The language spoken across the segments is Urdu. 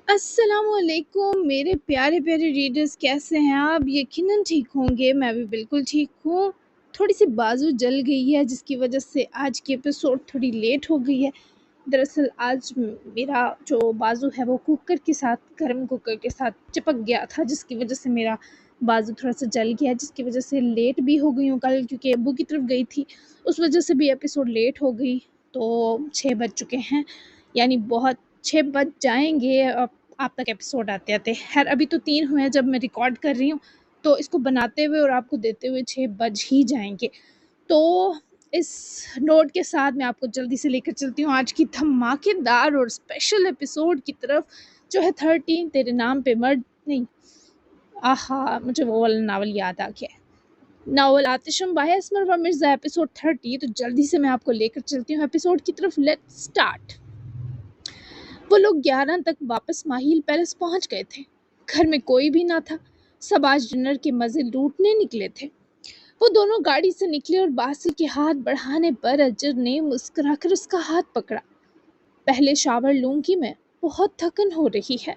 السلام علیکم میرے پیارے پیارے ریڈرز، کیسے ہیں آپ؟ یقیناً ٹھیک ہوں گے، میں بھی بالکل ٹھیک ہوں۔ تھوڑی سی بازو جل گئی ہے جس کی وجہ سے آج کی ایپیسوڈ تھوڑی لیٹ ہو گئی ہے۔ دراصل آج میرا جو بازو ہے وہ گرم کوکر کے ساتھ چپک گیا تھا، جس کی وجہ سے میرا بازو تھوڑا سا جل گیا، جس کی وجہ سے لیٹ بھی ہو گئی ہوں کل، کیونکہ ابو کی طرف گئی تھی، اس وجہ سے بھی ایپیسوڈ لیٹ ہو گئی۔ تو 6 بج چکے ہیں، یعنی بہت 6 بج جائیں گے اب آپ تک ایپیسوڈ آتے آتے۔ خیر ابھی تو 3 ہوئے ہیں جب میں ریکارڈ کر رہی ہوں، تو اس کو بناتے ہوئے اور آپ کو دیتے ہوئے 6 بج ہی جائیں گے۔ تو اس نوٹ کے ساتھ میں آپ کو جلدی سے لے کر چلتی ہوں آج کی دھماکے دار اور اسپیشل ایپیسوڈ کی طرف، جو ہے 13 تیرے نام پہ مرد نہیں، آہا مجھے وہ والا ناول یاد آ گیا ہے، ناول آتشم بائی اسمر مرزا، ایپیسوڈ 30۔ تو جلدی سے میں آپ کو لے کر چلتی ہوں ایپیسوڈ کی طرف۔ Let start. وہ لوگ 11 تک واپس ماہیل پیلس پہنچ گئے تھے۔ گھر میں کوئی بھی نہ تھا، سب آج ڈنر کے مزے لوٹنے نکلے تھے۔ وہ دونوں گاڑی سے نکلے اور باسل کے ہاتھ بڑھانے پر اجر نے مسکرا کر اس کا ہاتھ پکڑا۔ پہلے شاور لوں گی میں، بہت تھکن ہو رہی ہے۔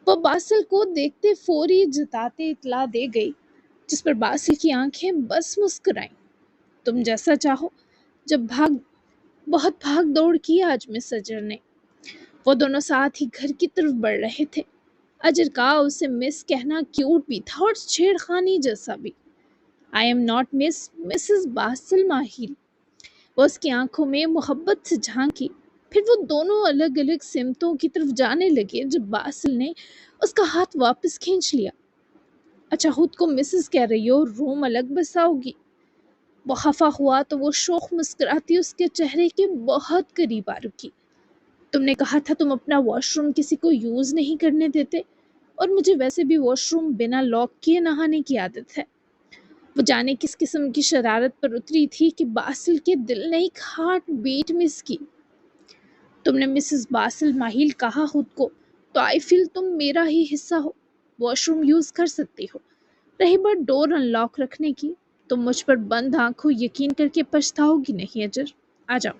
وہ باسل کو دیکھتے فوری جتاتے اطلاع دے گئی، جس پر باسل کی آنکھیں بس مسکرائیں۔ تم جیسا چاہو۔ بہت بھاگ دوڑ کی آج مس اجر نے۔ وہ دونوں ساتھ ہی گھر کی طرف بڑھ رہے تھے۔ اجر کا اسے مس کہنا کیوٹ بھی تھا اور چھیڑ خانی جیسا بھی۔ I am not Mrs Basil Mahil. وہ اس کی آنکھوں میں محبت سے جھانکی، پھر وہ دونوں الگ الگ سمتوں کی طرف جانے لگے جب باسل نے اس کا ہاتھ واپس کھینچ لیا۔ اچھا خود کو مسز کہہ رہی ہو، روم الگ بساؤ گی؟ وہ خفا ہوا تو وہ شوخ مسکراتی اس کے چہرے کے بہت قریب آ رکی۔ تم نے کہا تھا تم اپنا واش روم کسی کو یوز نہیں کرنے دیتے، اور مجھے ویسے بھی واش روم بنا لاک کیے نہانے کی عادت ہے۔ وہ جانے کس قسم کی شرارت پر اتری تھی کہ باسل کے دل نے ایک ہارٹ بیٹ مس کی۔ تم نے مسز باسل ماہیل کہا خود کو، تو آئی فیل تم میرا ہی حصہ ہو، واش روم یوز کر سکتی ہو۔ رہی بات ڈور ان لاک رکھنے کی، تم مجھ پر بند آنکھوں یقین کر کے پچھتاؤ گی نہیں اجر، آ جاؤ۔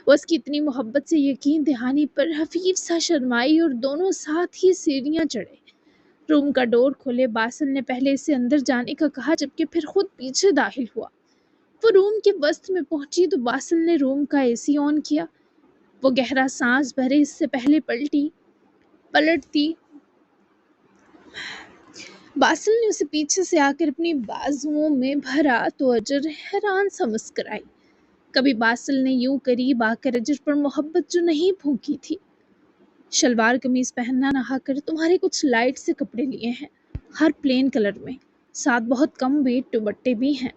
وہ اس کی اتنی محبت سے یقین دہانی پر حفیظ سا شرمائی اور دونوں ساتھ ہی سیڑھیاں چڑھے۔ روم کا ڈور کھولے باسل نے پہلے اسے اندر جانے کا کہا، جبکہ پھر خود پیچھے داخل ہوا۔ وہ روم کے وسط میں پہنچی تو باسل نے روم کا اے سی آن کیا۔ وہ گہرا سانس بھرے اس سے پہلے پلٹتی باسل نے اسے پیچھے سے آ کر اپنی بازوؤں میں بھرا تو اجر حیران سا مسکرائی۔ کبھی باسل نے یوں قریب آ کر اجر پر محبت جو نہیں پھونکی تھی۔ شلوار قمیض پہننا نہا کر تمہارے کچھ لائٹ سے کپڑے لیے ہیں، ہر پلین کلر میں، ساتھ بہت کم ویٹ دوپٹے بھی ہیں۔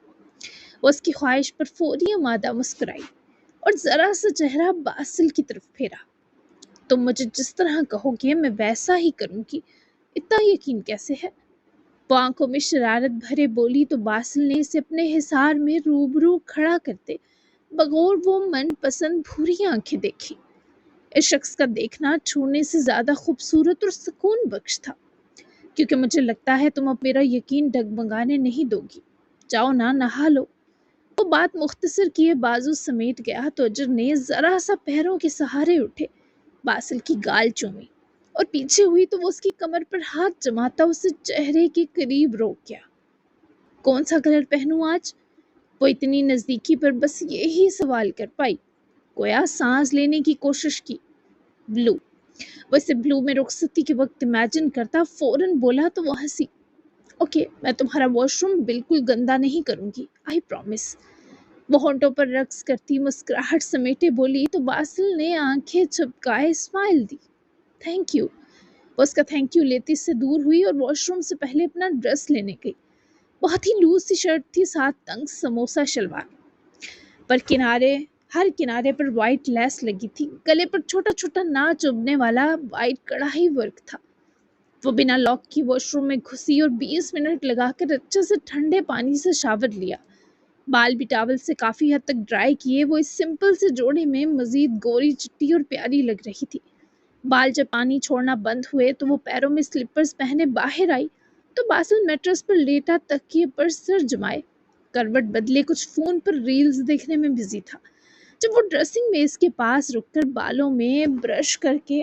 وہ اس کی خواہش پر فوری آمادہ مسکرائی اور ذرا سا چہرہ باسل کی طرف پھیرا۔ تم مجھے جس طرح کہو گے میں ویسا ہی کروں گی، اتنا یقین کیسے ہے؟ وہ آنکھوں میں شرارت بھرے بولی تو باسل نے اسے اپنے حصار میں روبرو کھڑا کرتے بغور وہ من پسند بھوری آنکھیں دیکھی۔ اس شخص کا دیکھنا چھونے سے زیادہ خوبصورت اور سکون بخش تھا، کیونکہ مجھے لگتا ہے تم اب میرا یقین ڈگمگانے نہیں دو گی۔ جاؤ نا، نہا لو۔ وہ بات مختصر کیے بازو سمیٹ گیا تو اجر نے ذرا سا پیروں کے سہارے اٹھے، باسل کی گال چومی اور پیچھے ہوئی تو وہ اس کی کمر پر ہاتھ جماتا اسے چہرے کے قریب روک گیا۔ کون سا کلر پہنوں آج؟ وہ اتنی نزدیکی پر بس یہی سوال کر پائی۔ گویا سانس لینے کی کوشش کی۔ بلو۔ وہ اسے بلو میں رخصتی کے وقت امیجن کرتا فوراً بولا تو وہ ہنسی۔ اوکے، میں تمہارا واش روم بالکل گندا نہیں کروں گی، آئی پرومس۔ وہ ہونٹوں پر رقص کرتی مسکراہٹ سمیٹے بولی تو باسل نے آنکھیں چپکائے اسمائل دی۔ Thank you. وہ اس کا تھینک یو لیتی اس سے دور ہوئی اور واش روم سے پہلے اپنا ڈریس لینے گئی۔ بہت ہی لوز سی شرٹ تھی، ساتھ تنگ سموسا شلوار پر ہر کنارے پر وائٹ لیس لگی تھی۔ گلے پر چھوٹا چھوٹا نہ چبھنے والا وائٹ کڑھائی ورک تھا۔ وہ بنا لاک کی واش روم میں گھسی اور 20 منٹ لگا کر اچھے سے ٹھنڈے پانی سے شاور لیا۔ بال بھی ٹاول سے کافی حد تک ڈرائی کیے، وہ اس سمپل سے جوڑے میں مزید گوری چٹی اور پیاری لگ رہی تھی۔ بال جب پانی چھوڑنا بند ہوئے تو وہ پیروں میں سلپرز پہنے باہر آئی تو باسل میٹرس پر لیٹا تکیے پر سر جمائے کروٹ بدلے کچھ فون پر ریلز دیکھنے میں بزی تھا۔ جب وہ ڈریسنگ میز کے پاس رک کر بالوں میں برش کر کے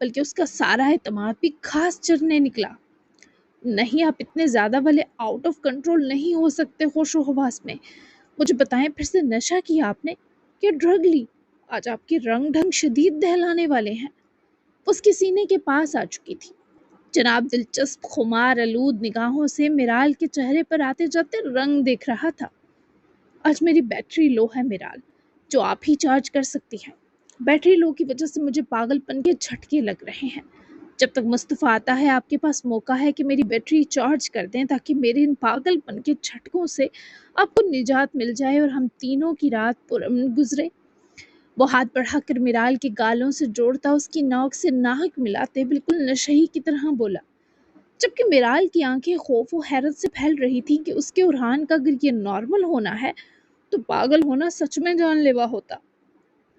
بلکہ اس کا سارا اعتماد بھی خاص چرنے نکلا۔ نہیں، آپ اتنے زیادہ والے آؤٹ آف کنٹرول نہیں ہو سکتے ہوش و حواس میں۔ مجھے بتائیں، پھر سے نشہ کیا آپ نے یا ڈرگ لی؟ آج آپ کے رنگ ڈھنگ شدید دہلانے والے ہیں۔ اس کے سینے کے پاس آ چکی تھی۔ جناب دلچسپ خمار آلود نگاہوں سے میرال کے چہرے پر آتے جاتے رنگ دیکھ رہا تھا۔ آج میری بیٹری لو ہے میرال، جو آپ ہی چارج کر سکتی ہیں۔ بیٹری لو کی وجہ سے مجھے پاگل پن کے جھٹکے لگ رہے ہیں۔ جب تک مصطفیٰ آتا ہے آپ کے پاس موقع ہے کہ میری بیٹری چارج کر دیں تاکہ میرے ان پاگل پن کے جھٹکوں سے آپ کو نجات مل جائے اور ہم تینوں کی رات پرامن گزرے۔ وہ ہاتھ بڑھا کر میرال کے گالوں سے جوڑتا اس کی ناک سے ناک ملاتے بالکل نشہی کی طرح بولا، جبکہ میرال کی آنکھیں خوف و حیرت سے پھیل رہی تھیں کہ اس کے اورحان کا اگر یہ نارمل ہونا ہے تو پاگل ہونا سچ میں جان لیوا ہوتا۔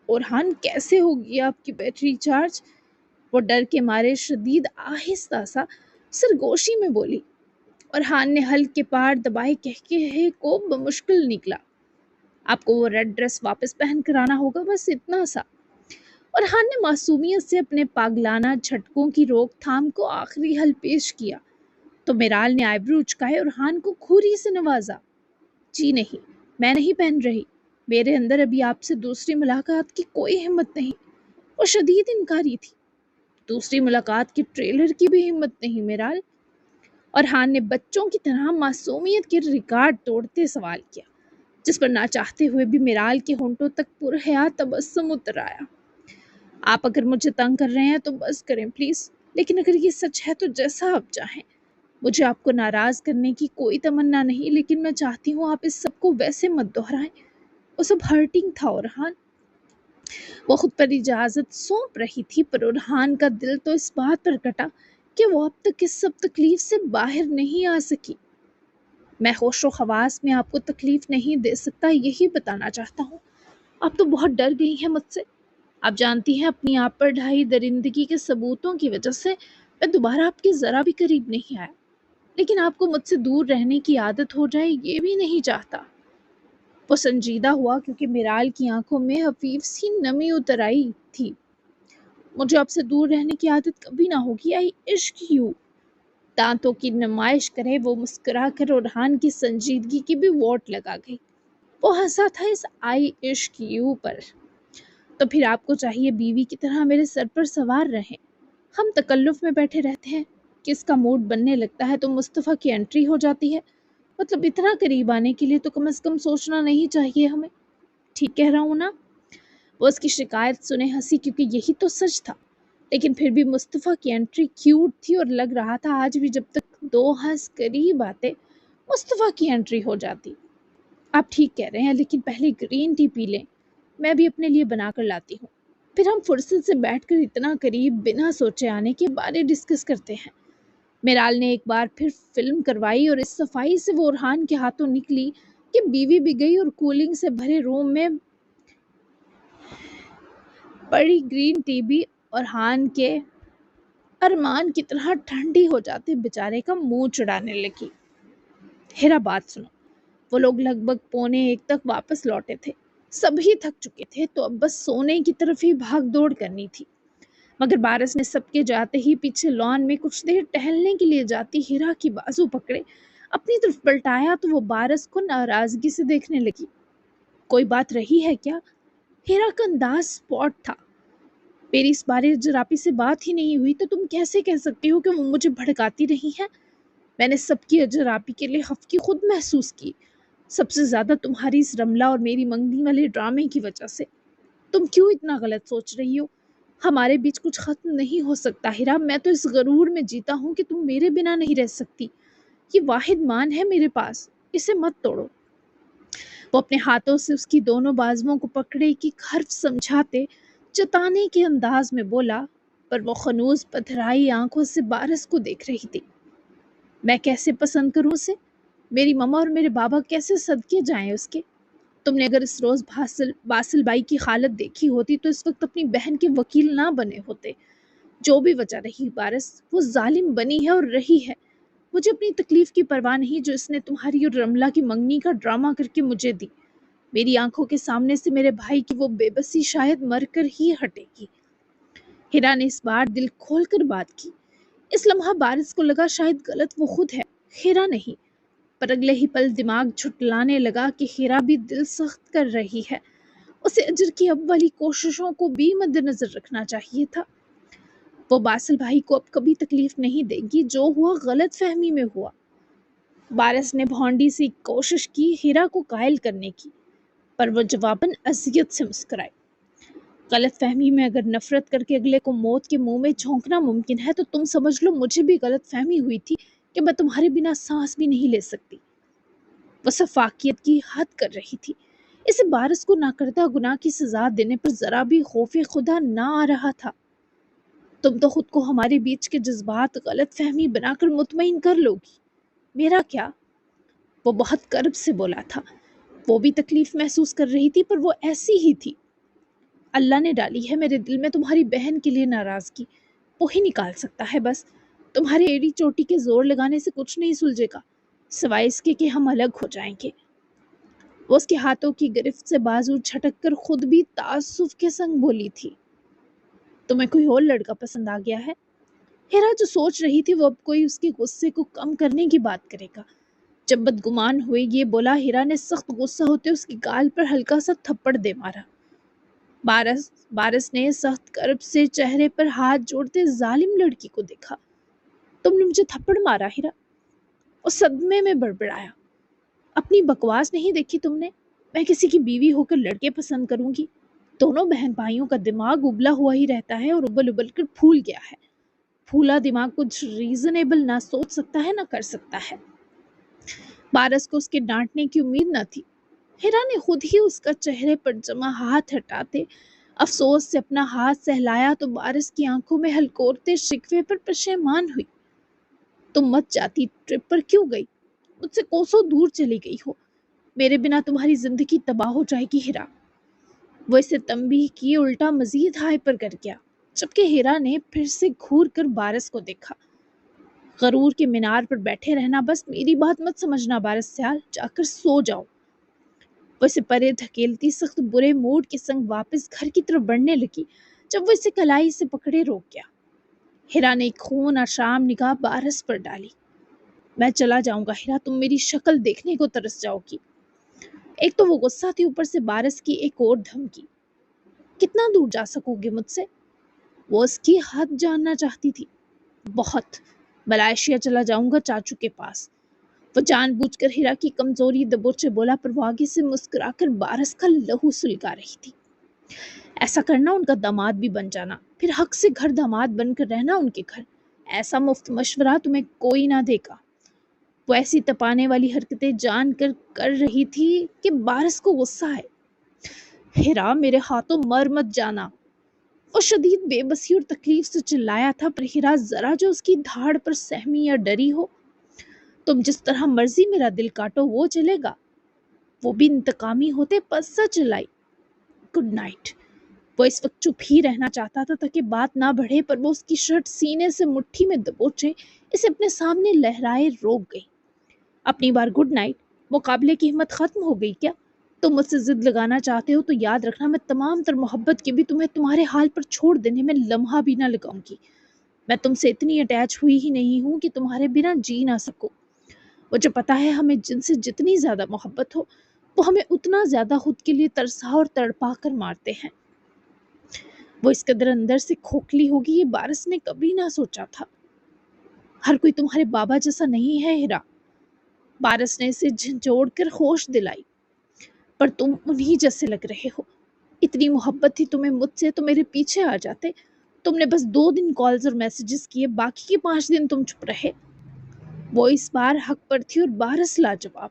اورحان، کیسے ہوگی آپ کی بیٹری چارج؟ وہ ڈر کے مارے شدید آہستہ سا سرگوشی میں بولی۔ اورحان نے حلق کے پار دبائے کہکہے کو بمشکل نکلا، آپ کو وہ ریڈ ڈریس واپس پہن کر آنا ہوگا، بس اتنا سا۔ اورحان نے معصومیت سے اپنے پاگلانہ جھٹکوں کی روک تھام کو آخری حل پیش کیا تو میرال نے آئیبرو اچکائے اورحان کو کھوری سے نوازا۔ جی نہیں، میں نہیں پہن رہی۔ میرے اندر ابھی آپ سے دوسری ملاقات کی کوئی ہمت نہیں۔ وہ شدید انکاری تھی۔ دوسری ملاقات کے ٹریلر کی بھی ہمت نہیں میرال؟ اورحان نے بچوں کی طرح معصومیت کے ریکارڈ توڑتے سوال کیا، جس پر نہ چاہتے ہوئے بھی میرال کے ہونٹوں تک پرحیا تبسم اتر آیا۔ آپ اگر مجھے تنگ کر رہے ہیں تو بس کریں پلیز، لیکن اگر یہ سچ ہے تو جیسا آپ چاہیں۔ مجھے آپ کو ناراض کرنے کی کوئی تمنا نہیں، لیکن میں چاہتی ہوں آپ اس سب کو ویسے مت دہرائیں۔ وہ سب ہرٹنگ تھا اورحان۔ وہ خود پر اجازت سونپ رہی تھی، پر اورحان کا دل تو اس بات پر کٹا کہ وہ اب تک اس سب تکلیف سے باہر نہیں آ سکی۔ میں ہوش و حواس میں آپ کو تکلیف نہیں دے سکتا، یہی بتانا چاہتا ہوں۔ آپ تو بہت ڈر گئی ہیں مجھ سے۔ آپ جانتی ہیں اپنی آپ پر ڈھائی درندگی کے ثبوتوں کی وجہ سے میں دوبارہ آپ کے ذرا بھی قریب نہیں آیا، لیکن آپ کو مجھ سے دور رہنے کی عادت ہو جائے یہ بھی نہیں چاہتا۔ وہ سنجیدہ ہوا کیونکہ میرال کی آنکھوں میں حفیف سی نمی اتر آئی تھی۔ مجھے آپ سے دور رہنے کی عادت کبھی نہ ہوگی، آئی عشق یو۔ دانتوں کی نمائش کرے وہ مسکرا کر اورحان کی سنجیدگی کی بھی ووٹ لگا گئی۔ وہ ہنسا تھا اس آئی عشق یو پر۔ تو پھر آپ کو چاہیے بیوی کی طرح میرے سر پر سوار رہیں۔ ہم تکلف میں بیٹھے رہتے ہیں، کس کا موڈ بننے لگتا ہے تو مصطفیٰ کی انٹری ہو جاتی ہے۔ مطلب اتنا قریب آنے کے لیے تو کم از کم سوچنا نہیں چاہیے ہمیں۔ ٹھیک کہہ رہا ہوں نا؟ وہ اس کی شکایت سنے ہنسی، کیونکہ یہی تو سچ تھا۔ لیکن پھر بھی مصطفیٰ کی انٹری کیوٹ تھی اور لگ رہا تھا آج بھی جب تک دو ہنس قریب آتے مصطفیٰ کی انٹری ہو جاتی۔ آپ ٹھیک کہہ رہے ہیں، لیکن پہلے گرین ٹی پی لیں، میں بھی اپنے لیے بنا کر لاتی ہوں۔ پھر ہم فرصت سے بیٹھ کر اتنا قریب بنا سوچے آنے کے بارے ڈسکس کرتے ہیں۔ میرال نے ایک بار پھر فلم کروائی اور اس صفائی سے وہ اورحان کے ہاتھوں نکلی کہ بیوی بھی گئی اور کولنگ سے بھرے روم میں پڑی گرین ٹی بھی اورحان کے ارمان کی طرح ٹھنڈی ہو جاتے بیچارے کا منہ چڑھانے لگی۔ ہیرا بات سنو، وہ لوگ لگ بھگ 1:45 تک واپس لوٹے تھے۔ سبھی تھک چکے تھے تو اب بس سونے کی طرف ہی بھاگ دوڑ کرنی تھی، مگر بارس نے سب کے جاتے ہی پیچھے لان میں کچھ دیر ٹہلنے کے لیے جاتی ہیرا کی بازو پکڑے اپنی طرف پلٹایا تو وہ بارس کو ناراضگی سے دیکھنے لگی۔ کوئی بات رہی ہے کیا؟ ہیرا کا انداز اسپاٹ تھا۔ میری اس بارے جراپی سے بات ہی نہیں ہوئی تو تم کیسے کہہ سکتی ہو کہ وہ مجھے بھڑکاتی رہی ہیں؟ میں نے سب کی جراپی کے لیے خفگی خود محسوس کی، سب سے زیادہ تمہاری اس رملہ اور میری منگنی والے ڈرامے کی وجہ سے۔ تم کیوں اتنا غلط سوچ رہی ہو؟ ہمارے بیچ کچھ ختم نہیں ہو سکتا ہیرا۔ میں تو اس غرور میں جیتا ہوں کہ تم میرے بنا نہیں رہ سکتی۔ یہ واحد مان ہے میرے پاس، اسے مت توڑو۔ وہ اپنے ہاتھوں سے اس کی دونوں بازوؤں کو پکڑے کی حرف سمجھاتے جتانے کے انداز میں بولا، پر وہ خنوس پتھرائی آنکھوں سے بارس کو دیکھ رہی تھی۔ میں کیسے پسند کروں اسے؟ میری ماما اور میرے بابا کیسے صدقے جائیں اس کے؟ تم نے اگر اس روز باسل بائی کی حالت دیکھی ہوتی تو اس وقت اپنی بہن کے وکیل نہ بنے ہوتے۔ جو بھی وجہ رہی بارس، وہ ظالم بنی ہے اور رہی ہے۔ مجھے اپنی تکلیف کی پرواہ نہیں جو اس نے تمہاری اور رملہ کی منگنی کا ڈرامہ کر کے مجھے دی۔ میری آنکھوں کے سامنے سے میرے بھائی کی وہ بے بسی شاید مر کر ہی ہٹے گی۔ ہیرا نے اس بار دل کھول کر بات کی۔ اس لمحہ بارش کو لگا شاید غلط وہ خود ہے، ہیرا نہیں، پر اگلے ہی پل دماغ جھٹلانے لگا کہ ہیرا بھی دل سخت کر رہی ہے، اسے اجر کی اب والی کوششوں کو بھی مد نظر رکھنا چاہیے تھا۔ وہ باسل بھائی کو اب کبھی تکلیف نہیں دے گی، جو ہوا غلط فہمی میں ہوا۔ بارش نے بھونڈی سی کوشش کی ہیرا کو قائل کرنے کی، پر وہ جواباً اذیت سے مسکرائی۔ غلط فہمی میں اگر نفرت کر کے اگلے کو موت کے منہ میں جھونکنا ممکن ہے تو تم سمجھ لو مجھے بھی غلط فہمی ہوئی تھی کہ میں تمہارے بنا سانس بھی نہیں لے سکتی۔ وہ سفاکیت کی حد کر رہی تھی۔ اسے بارش کو ناکردہ گناہ کی سزا دینے پر ذرا بھی خوف خدا نہ آ رہا تھا۔ تم تو خود کو ہمارے بیچ کے جذبات غلط فہمی بنا کر مطمئن کر لو گی، میرا کیا؟ وہ بہت کرب سے بولا تھا۔ وہ بھی تکلیف محسوس کر رہی تھی، پر وہ ایسی ہی تھی۔ اللہ نے ڈالی ہے میرے دل میں تمہاری بہن کے لیے ناراضگی، وہی نکال سکتا ہے بس۔ تمہارے ایڑی چوٹی کے زور لگانے سے کچھ نہیں سلجھے گا، سوائے اس کے کہ ہم الگ ہو جائیں گے۔ وہ اس کے ہاتھوں کی گرفت سے بازو چھٹک کر خود بھی تعصب کے سنگ بولی تھی، تمہیں کوئی اور لڑکا پسند آ گیا ہے؟ ہیرا جو سوچ رہی تھی وہ اب کوئی اس کے غصے کو کم کرنے کی بات کرے گا۔ جب بدگمان ہوئے یہ بولا، ہیرا نے سخت غصہ ہوتے اس کی گال پر ہلکا سا تھپڑ دے مارا۔ بارش نے سخت کرب سے چہرے پر ہاتھ جوڑتے ظالم لڑکی کو دیکھا۔ تم نے مجھے تھپڑ مارا ہیرا؟ اور صدمے میں بڑبڑایا، اپنی بکواس نہیں دیکھی تم نے؟ میں کسی کی بیوی ہو کر لڑکے پسند کروں گی؟ دونوں بہن بھائیوں کا دماغ ابلا ہوا ہی رہتا ہے اور ابل ابل کر پھول گیا ہے۔ پھولا دماغ کچھ ریزنیبل نہ سوچ سکتا ہے نہ کر سکتا ہے۔ بارش کو اس کے ڈانٹنے کی امید نہ تھی۔ ہیرا نے خود ہی اس کا چہرے پر جمع ہاتھ ہٹاتے افسوس سے اپنا ہاتھ سہلایا تو بارش کی آنکھوں میں ہلکورتے شکوے پر پشیمان ہوئی۔ تم مت جاتی، ٹرپ پر کیوں گئی؟ مجھ سے کوسوں دور چلی گئی ہو، میرے بنا تمہاری زندگی تباہ ہو جائے گی ہیرا۔ وہ اسے تنبیہ کی الٹا مزید ہائپر کر گیا، جبکہ ہیرا نے پھر سے گھور کر بارش کو دیکھا۔ غرور کے مینار پر بیٹھے رہنا، بس میری بات مت سمجھنا بارش سیال، جا کر سو جاؤ۔ وہ اسے پرے دھکیلتی سخت برے موڈ کے سنگ واپس گھر کی طرف بڑھنے لگی جب وہ اسے کلائی سے پکڑے روک گیا۔ ہیرا نے ایک خون آشام نگاہ بارش پر ڈالی۔ میں چلا جاؤں گا ہیرا، تم میری شکل دیکھنے کو ترس جاؤ گی۔ ایک تو وہ غصہ تھی، اوپر سے بارش کی ایک اور دھمکی۔ کتنا دور جا سکو گے مجھ سے؟ وہ اس کی حد جاننا چاہتی تھی۔ بہت، ملائیشیا چلا جاؤں گا چاچو کے پاس۔ وہ جان بوجھ کر ہیرا کی کمزوری دبوچے بولا، پر وہ آگے سے مسکرا کر بارش کا لہو سلگا رہی تھی۔ ایسا کرنا ان کا داماد بھی بن جانا، پھر حق سے گھر داماد بن کر رہنا ان کے گھر، ایسا مفت مشورہ تمہیں کوئی نہ دے گا۔ وہ ایسی تپانے والی حرکتیں جان کر رہی تھی کہ بارش کو غصہ ہے۔ ہیرا میرے ہاتھوں مر مت جانا، وہ شدید بے بسی اور تکلیف سے چلایا تھا، پر ہیرا ذرا جو اس کی دھاڑ پر سہمی یا ڈری ہو۔ تم جس طرح مرضی میرا دل کاٹو، وہ چلے گا۔ وہ بھی انتقامی ہوتے، پس سا چلائی۔ Good night. وہ اس وقت چپ ہی رہنا چاہتا تھا تاکہ بات نہ بڑھے، پر وہ اس کی شرٹ سینے سے مٹھی میں دبوچے اسے اپنے سامنے لہرائے روک گئی۔ اپنی بار گڈ نائٹ، مقابلے کی ہمت ختم ہو گئی کیا؟ تم مجھ سے ضد لگانا چاہتے ہو تو یاد رکھنا، میں تمام تر محبت کے بھی تمہیں تمہارے حال پر چھوڑ دینے میں لمحہ بھی نہ لگاؤں گی۔ میں تم سے اتنی اٹیچ ہوئی ہی نہیں ہوں کہ تمہارے بنا جی نہ سکوں۔ مجھے پتا ہے ہمیں جن سے جتنی زیادہ محبت ہو وہ ہمیں اتنا زیادہ خود کے لیے ترسا اور تڑپا کر مارتے ہیں۔ وہ اس قدر اندر سے کھوکھلی ہوگی یہ بارش نے کبھی نہ سوچا تھا۔ ہر کوئی تمہارے بابا جیسا نہیں ہے ہیرا، بارش نے اسے جھنجھوڑ کر ہوش دلائی، پر تم انہی جیسے لگ رہے ہو۔ اتنی محبت تھی تمہیں مجھ سے تو میرے پیچھے آ جاتے۔ تم نے بس 2 دن کالز اور میسیجز کیے، باقی کے 5 دن تم چپ رہے۔ وہ اس بار حق پر تھی اور بارش لاجواب۔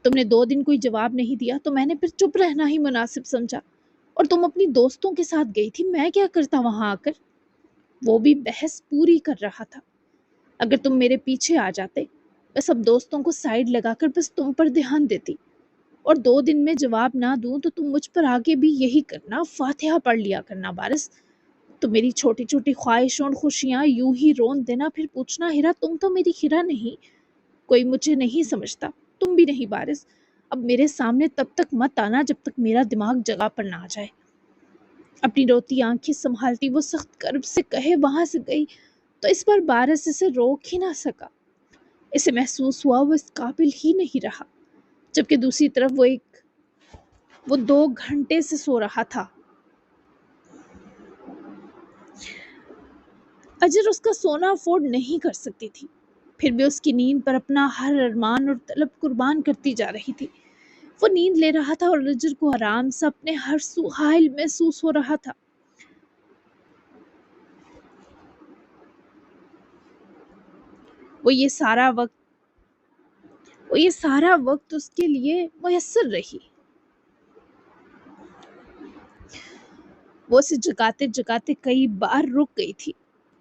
تم نے 2 دن کوئی جواب نہیں دیا تو میں نے پھر چپ رہنا ہی مناسب سمجھا، اور تم اپنی دوستوں کے ساتھ گئی تھی، میں کیا کرتا وہاں آ کر؟ وہ بھی بحث پوری کر رہا تھا۔ اگر تم میرے پیچھے آ جاتے، میں سب دوستوں کو سائیڈ لگا کر بس تم پر دھیان دیتی، اور 2 دن میں جواب نہ دوں تو تم مجھ پر آگے بھی یہی کرنا، فاتحہ پڑھ لیا کرنا بارش۔ تو میری چھوٹی چھوٹی خواہشوں اور خوشیاں یوں ہی رون دینا، پھر پوچھنا ہیرا تم تو میری ہیرا نہیں، کوئی مجھے نہیں سمجھتا، تم بھی نہیں بارش۔ اب میرے سامنے تب تک مت آنا جب تک میرا دماغ جگہ پر نہ آ جائے۔ اپنی روتی آنکھیں سنبھالتی وہ سخت کرب سے کہے وہاں سے گئی تو اس پر بارش اسے روک ہی نہ سکا۔ اسے محسوس ہوا وہ اس قابل ہی نہیں رہا، جبکہ دوسری طرف وہ 2 گھنٹے سے سو رہا تھا۔ اجر اس کا سونا افورڈ نہیں کر سکتی تھی، پھر بھی اس کی نیند پر اپنا ہر ارمان اور طلب قربان کرتی جا رہی تھی۔ وہ نیند لے رہا تھا اور اجر کو آرام سے اپنے ہر سو حائل محسوس ہو رہا تھا۔ وہ یہ سارا وقت اس کے لیے میسر رہی۔ وہ اسے جگاتے جگاتے کئی بار رک گئی تھی،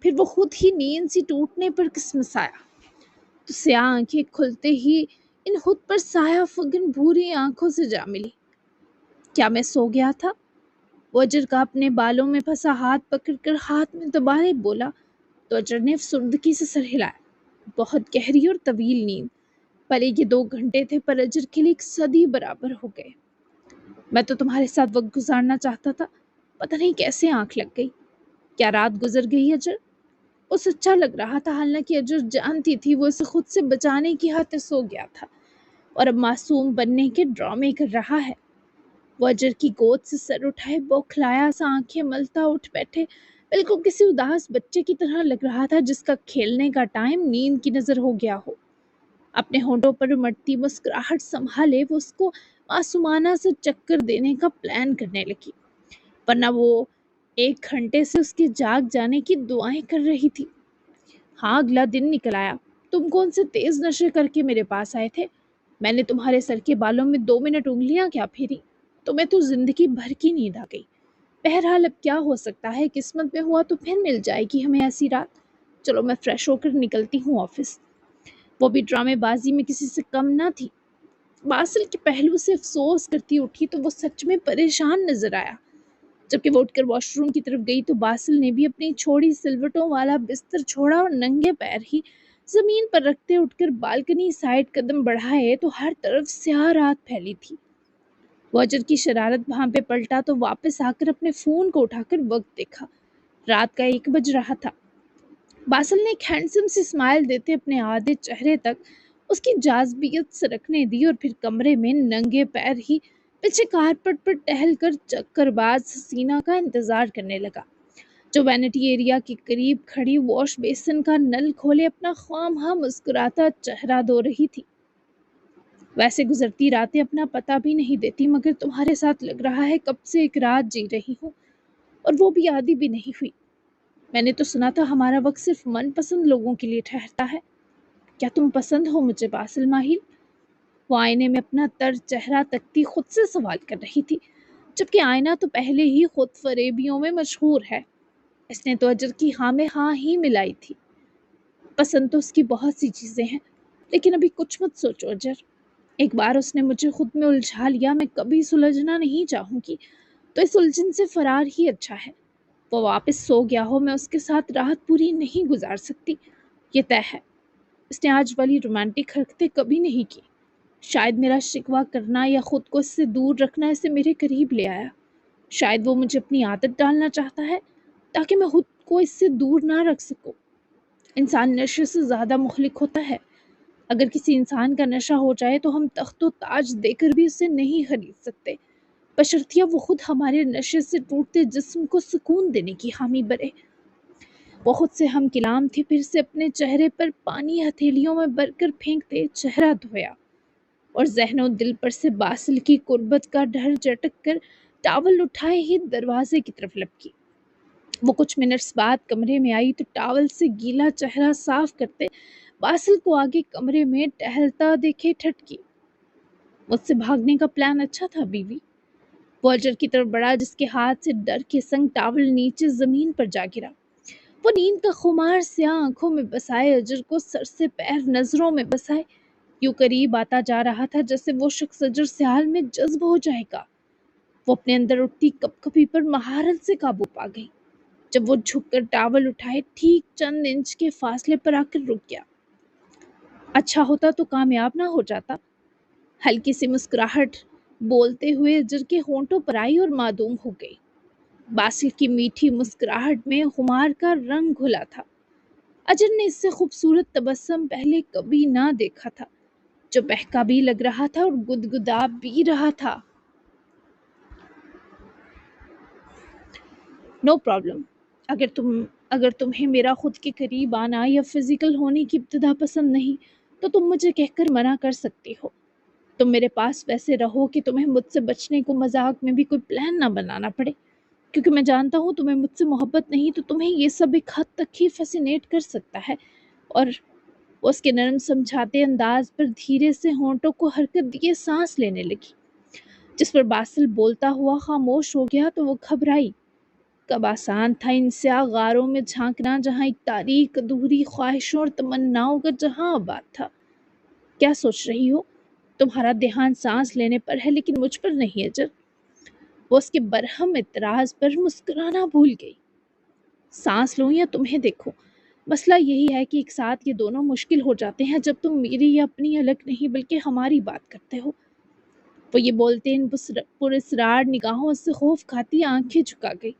پھر وہ خود ہی نیند سی ٹوٹنے پر کسمسایا تو سیاہ آنکھیں کھلتے ہی ان خود پر سایہ فگن بھوری آنکھوں سے جا ملی۔ کیا میں سو گیا تھا؟ وہ اجر کا اپنے بالوں میں پھنسا ہاتھ پکڑ کر ہاتھ میں دبائے بولا تو اجر نے افسردگی سے سر ہلایا۔ بہت گہری اور طویل نیند، بھلے یہ 2 گھنٹے تھے پر اجر کے لیے 1 صدی برابر ہو گئے۔ میں تو تمہارے ساتھ وقت گزارنا چاہتا تھا، پتہ نہیں کیسے آنکھ لگ گئی۔ کیا رات گزر گئی اجر؟ وہ سچا لگ رہا تھا، حالانکہ اجر جانتی تھی وہ اسے خود سے بچانے کی خاطر سو گیا تھا اور اب معصوم بننے کے ڈرامے کر رہا ہے۔ وہ اجر کی گود سے سر اٹھائے بوکھلایا سا آنکھیں ملتا اٹھ بیٹھے، بالکل کسی اداس بچے کی طرح لگ رہا تھا جس کا کھیلنے کا ٹائم نیند کی نظر ہو گیا ہو۔ اپنے ہونٹوں پر امٹتی مسکراہٹ سنبھالے وہ اس کو معصومانہ سے چکر دینے کا پلان کرنے لگی، ورنہ وہ 1 گھنٹے سے اس کے جاگ جانے کی دعائیں کر رہی تھی۔ ہاں، اگلا دن نکل آیا۔ تم کون سے تیز نشے کر کے میرے پاس آئے تھے؟ میں نے تمہارے سر کے بالوں میں 2 منٹ انگلیاں کیا پھیری؟ تمہیں تو زندگی بھر کی نیند آ گئی۔ بہرحال اب کیا ہو سکتا ہے، قسمت میں ہوا تو پھر مل جائے گی ہمیں ایسی رات۔ چلو میں فریش ہو کر نکلتی ہوں آفس۔ وہ بھی ڈرامے بازی میں کسی سے کم نہ تھی۔ باسل کے پہلو سے افسوس کرتی اٹھی تو وہ سچ میں پریشان نظر آیا۔ جبکہ وہ اٹھ کر واش روم کی طرف گئی تو باسل نے بھی اپنی چھوڑی سلوٹوں والا بستر چھوڑا اور ننگے پیر ہی زمین پر رکھتے اٹھ کر بالکنی سائڈ قدم بڑھائے تو ہر طرف سیاہ رات پھیلی تھی۔ وہ اجر کی شرارت وہاں پہ پلٹا تو واپس آ کر اپنے فون کو اٹھا کر وقت دیکھا۔ رات کا 1 بج رہا تھا۔ باسل نے ایک ہینڈسم سی اسمائل دیتے اپنے آدھے چہرے تک اس کی جاذبیت سرکنے دی اور پھر کمرے میں ننگے پیر ہی پیچھے کارپٹ پر ٹہل کر چکر باز حسینہ کا انتظار کرنے لگا، جو وینٹی ایریا کے قریب کھڑی واش بیسن کا نل کھولے اپنا خواہ مسکراتا چہرہ دھو رہی تھی۔ ویسے گزرتی راتیں اپنا پتہ بھی نہیں دیتی، مگر تمہارے ساتھ لگ رہا ہے کب سے ایک رات جی رہی ہوں، اور وہ بھی آدھی بھی نہیں ہوئی۔ میں نے تو سنا تھا ہمارا وقت صرف من پسند لوگوں کے لیے ٹھہرتا ہے۔ کیا تم پسند ہو مجھے باسل ماہر؟ وہ آئینے میں اپنا تر چہرہ تکتی خود سے سوال کر رہی تھی، جبکہ آئینہ تو پہلے ہی خود فریبیوں میں مشہور ہے۔ اس نے تو اجر کی ہاں میں ہاں ہی ملائی تھی۔ پسند تو اس کی بہت سی چیزیں ہیں، لیکن ابھی کچھ مت سوچو اجر۔ ایک بار اس نے مجھے خود میں الجھا لیا، میں کبھی سلجھنا نہیں چاہوں گی، تو اس الجھن سے فرار ہی اچھا ہے۔ وہ واپس سو گیا ہو، میں اس کے ساتھ رات پوری نہیں گزار سکتی، یہ طے ہے۔ اس نے آج والی رومانٹک حرکتیں کبھی نہیں کی۔ شاید میرا شکوہ کرنا یا خود کو اس سے دور رکھنا اسے میرے قریب لے آیا۔ شاید وہ مجھے اپنی عادت ڈالنا چاہتا ہے تاکہ میں خود کو اس سے دور نہ رکھ سکوں۔ انسان نشے سے زیادہ مخلق ہوتا ہے۔ اگر کسی انسان کا نشہ ہو جائے تو ہم تخت و تاج دے کر بھی اسے نہیں خرید سکتے، بشرطیہ وہ خود ہمارے نشے سے ٹوٹتے جسم کو سکون دینے کی حامی بنے۔ وہ خود سے ہم کلام تھی، پھر سے اپنے چہرے پر پانی ہتھیلیوں میں بھر کر پھینکتے چہرہ دھویا اور ذہن و دل پر سے باسل کی قربت کا ڈر جھٹک کر ٹاول اٹھائے ہی دروازے کی طرف لپکی۔ وہ کچھ منٹس بعد کمرے میں آئی تو ٹاول سے گیلا چہرہ صاف کرتے باسل کو آگے کمرے میں ٹہلتا دیکھے ٹھٹکی۔ مجھ سے بھاگنے کا پلان اچھا تھا بیوی؟ وہ اجر کی طرف بڑھا جس کے ہاتھ سے ڈر کے سنگ ٹاول نیچے زمین پر جا گرا۔ وہ نیند کا خمار سیاہ آنکھوں میں بسائے اجر کو سر سے پیر نظروں میں بسائے یوں قریب آتا جا رہا تھا جیسے وہ شخص اجر سے حال میں جذب ہو جائے گا۔ وہ اپنے اندر اٹھتی کپ کپی پر مہارت سے قابو پا گئی جب وہ جھک کر ٹاول اٹھائے ٹھیک چند انچ کے فاصلے پر آ کر رک گیا۔ اچھا ہوتا تو کامیاب نہ ہو جاتا۔ ہلکی سی مسکراہٹ بولتے ہوئے اجر کے ہونٹوں پر آئی اور معدوم ہو گئی۔ باسل کی میٹھی مسکراہٹ میں خمار کا رنگ گھلا تھا۔ اجر نے اس سے خوبصورت تبسم پہلے کبھی نہ دیکھا تھا، جو بہکا بھی لگ رہا تھا اور گدگدا بھی رہا تھا۔ نو پرابلم، اگر تمہیں میرا خود کے قریب آنا یا فزیکل ہونے کی ابتدا پسند نہیں تو تم مجھے کہہ کر منع کر سکتی ہو۔ تم میرے پاس ویسے رہو کہ تمہیں مجھ سے بچنے کو مذاق میں بھی کوئی پلان نہ بنانا پڑے، کیونکہ میں جانتا ہوں تمہیں مجھ سے محبت نہیں تو تمہیں یہ سب ایک حد تک ہی فیسینیٹ کر سکتا ہے۔ اور اس کے نرم سمجھاتے انداز پر دھیرے سے ہونٹوں کو حرکت دیے سانس لینے لگی، جس پر باسل بولتا ہوا خاموش ہو گیا تو وہ گھبرائی۔ کب آسان تھا ان سیاہ غاروں میں جھانکنا جہاں ایک تاریخ ادھوری خواہشوں اور تمناؤں کا جہاں آباد تھا۔ کیا سوچ رہی ہو؟ تمہارا دھیان سانس لینے پر ہے لیکن مجھ پر نہیں اجر۔ وہ اس کے برہم اعتراض پر مسکرانا بھول گئی۔ سانس لوں یا تمہیں دیکھوں، مسئلہ یہی ہے کہ ایک ساتھ یہ دونوں مشکل ہو جاتے ہیں جب تم میری یا اپنی الگ نہیں بلکہ ہماری بات کرتے ہو۔ وہ یہ بولتے ان پراسرار نگاہوں سے خوف کھاتی آنکھیں جھکا گئی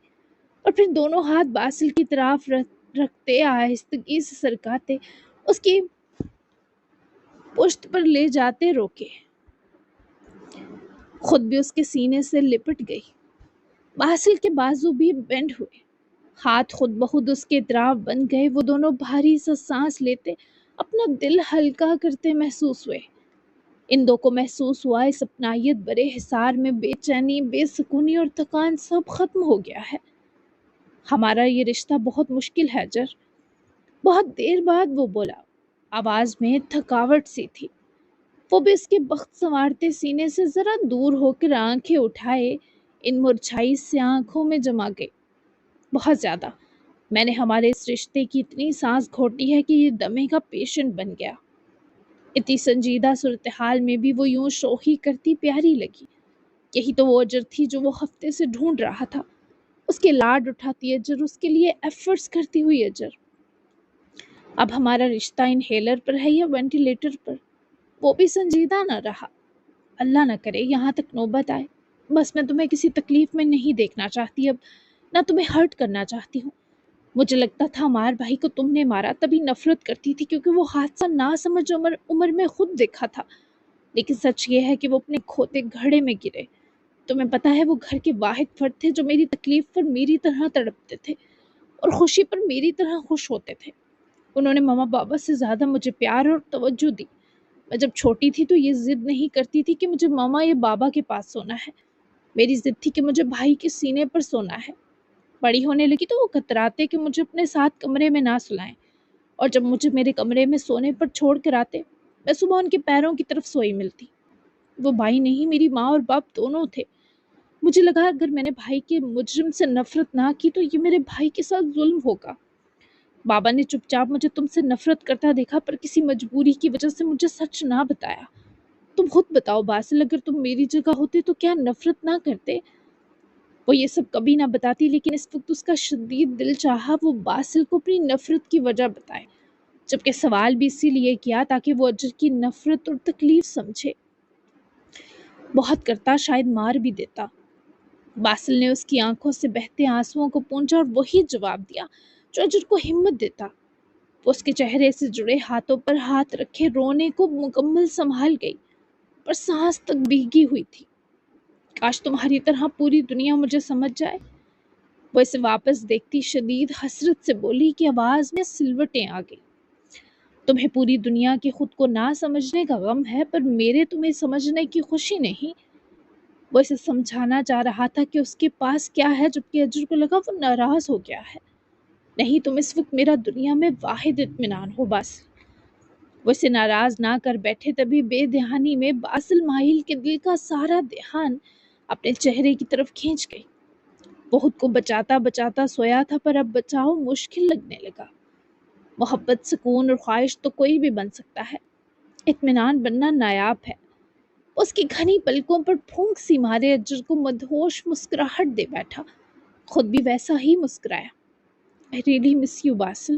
اور پھر دونوں ہاتھ باسل کی طرف رکھتے آہستگی سے سرکاتے اس کی پشت پر لے جاتے روکے۔ خود بھی اس کے سینے سے لپٹ گئی۔ باسل کے بازو بھی بینڈ ہوئے، ہاتھ خود بخود اس کے اطراف بن گئے۔ وہ دونوں بھاری سا سانس لیتے اپنا دل ہلکا کرتے محسوس ہوئے۔ ان دو کو محسوس ہوا اس اپنائیت برے حصار میں بے چینی، بے سکونی اور تھکان سب ختم ہو گیا ہے۔ ہمارا یہ رشتہ بہت مشکل ہے اجر۔ بہت دیر بعد وہ بولا، آواز میں تھکاوٹ سی تھی۔ وہ بھی اس کے بخت سنوارتے سینے سے ذرا دور ہو کر آنکھیں اٹھائے ان مرجھائی سے آنکھوں میں جما گئی۔ بہت زیادہ۔ میں نے ہمارے اس رشتے کی اتنی سانس گھوٹی ہے کہ یہ دمے کا پیشنٹ بن گیا۔ اتنی سنجیدہ صورتحال میں بھی وہ یوں شوخی کرتی پیاری لگی۔ یہی تو وہ اجر تھی جو وہ ہفتے سے ڈھونڈ رہا تھا۔ اس کے لاڈ اٹھاتی اجر، اس کے لیے ایفرٹس کرتی ہوئی اجر۔ اب ہمارا رشتہ انہیلر پر ہے یا وینٹیلیٹر پر، وہ بھی سنجیدہ نہ رہا۔ اللہ نہ کرے یہاں تک نوبت آئے۔ بس میں تمہیں کسی تکلیف میں نہیں دیکھنا چاہتی اب، نہ تمہیں ہرٹ کرنا چاہتی ہوں۔ مجھے لگتا تھا مار بھائی کو تم نے مارا تبھی نفرت کرتی تھی کیونکہ وہ حادثہ نہ سمجھ عمر میں خود دیکھا تھا، لیکن سچ یہ ہے کہ وہ اپنے کھوتے گھڑے میں گرے۔ تمہیں پتہ ہے وہ گھر کے واحد فرد تھے جو میری تکلیف پر میری طرح تڑپتے تھے اور خوشی پر میری طرح خوش ہوتے تھے۔ انہوں نے ماما بابا سے زیادہ مجھے پیار اور توجہ دی۔ میں جب چھوٹی تھی تو یہ ضد نہیں کرتی تھی کہ مجھے ماما یا بابا کے پاس سونا ہے، میری ضد تھی کہ مجھے بھائی کے سینے پر سونا ہے۔ بڑی ہونے لگی تو وہ کتراتے کہ مجھے اپنے ساتھ کمرے میں نہ سلائیں، اور جب مجھے میرے کمرے میں سونے پر چھوڑ کر آتے میں صبح ان کے پیروں کی طرف سوئی ملتی۔ وہ بھائی نہیں، میری ماں اور باپ دونوں تھے۔ مجھے لگا اگر میں نے بھائی کے مجرم سے نفرت نہ کی تو یہ میرے بھائی کے ساتھ ظلم ہوگا۔ بابا نے چپ چاپ مجھے تم سے نفرت کرتا دیکھا پر کسی مجبوری کی وجہ سے مجھے سچ نہ بتایا۔ تم خود بتاؤ باسل، اگر تم میری جگہ ہوتے تو کیا نفرت نہ کرتے؟ وہ یہ سب کبھی نہ بتاتی، لیکن اس وقت اس کا شدید دل چاہا وہ باسل کو اپنی نفرت کی وجہ بتائے، جبکہ سوال بھی اسی لیے کیا تاکہ وہ اجر کی نفرت اور تکلیف سمجھے۔ بہت کرتا شاید مار بھی دیتا۔ باسل نے اس کی آنکھوں سے بہتے آنسوؤں کو پونچھا اور وہی جواب دیا جو اجر کو ہمت دیتا۔ وہ اس کے چہرے سے جڑے ہاتھوں پر ہاتھ رکھے رونے کو مکمل سنبھال گئی، پر سانس تک بھیگی ہوئی تھی۔ کاش تمہاری طرح پوری دنیا مجھے سمجھ جائے۔ وہ اسے واپس دیکھتی شدید حسرت سے بولی کہ آواز میں سلوٹیں آ گئی۔ تمہیں پوری دنیا کی خود کو نہ سمجھنے کا غم ہے، پر میرے تمہیں سمجھنے کی خوشی نہیں۔ وہ اسے سمجھانا چاہ رہا تھا کہ اس کے پاس کیا ہے، جبکہ اجر کو لگا وہ ناراض ہو گیا ہے۔ نہیں، تم اس وقت میرا دنیا میں واحد اطمینان ہو باسل۔ وہ اسے ناراض نہ کر بیٹھے تبھی بے دھیانی میں باسل ماہل کے دل کا سارا دھیان اپنے چہرے کی طرف کھینچ گئی۔ وہ خود کو بچاتا بچاتا سویا تھا، پر اب بچاؤ مشکل لگنے لگا۔ محبت، سکون اور خواہش تو کوئی بھی بن سکتا ہے، اطمینان بننا نایاب ہے۔ اس کی گھنی پلکوں پر پھونک سی مارے اجر کو مدہوش مسکراہٹ دے بیٹھا، خود بھی ویسا ہی مسکرایا۔ I really miss you باسل۔